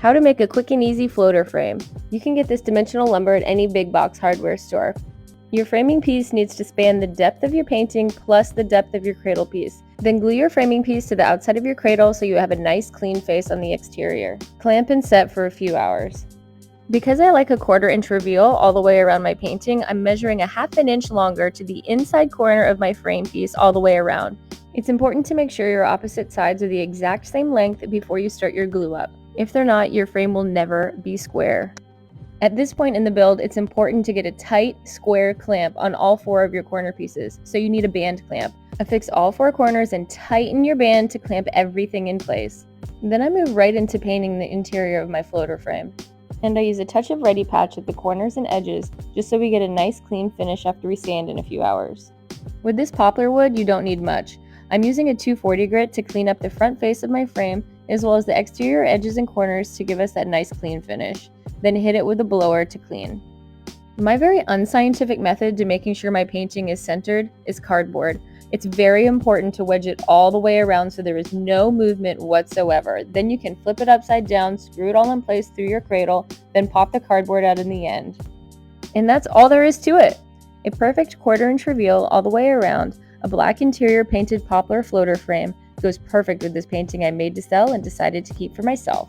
How to make a quick and easy floater frame. You can get this dimensional lumber at any big box hardware store. Your framing piece needs to span the depth of your painting plus the depth of your cradle piece. Then glue your framing piece to the outside of your cradle so you have a nice clean face on the exterior. Clamp and set for a few hours. Because I like a 1/4 inch reveal all the way around my painting, I'm measuring a 1/2 inch longer to the inside corner of my frame piece all the way around. It's important to make sure your opposite sides are the exact same length before you start your glue up. If they're not, your frame will never be square. At this point in the build, it's important to get a tight, square clamp on all 4 of your corner pieces, so you need a band clamp. Affix all 4 corners and tighten your band to clamp everything in place. Then I move right into painting the interior of my floater frame. And I use a touch of Ready Patch at the corners and edges, just so we get a nice clean finish after we sand in a few hours. With this poplar wood, you don't need much. I'm using a 240 grit to clean up the front face of my frame, as well as the exterior edges and corners to give us that nice clean finish. Then hit it with a blower to clean. My very unscientific method to making sure my painting is centered is cardboard. It's very important to wedge it all the way around so there is no movement whatsoever. Then you can flip it upside down, screw it all in place through your cradle, then pop the cardboard out in the end. And that's all there is to it. A perfect 1/4 inch reveal all the way around, a black interior painted poplar floater frame goes perfect with this painting I made to sell and decided to keep for myself.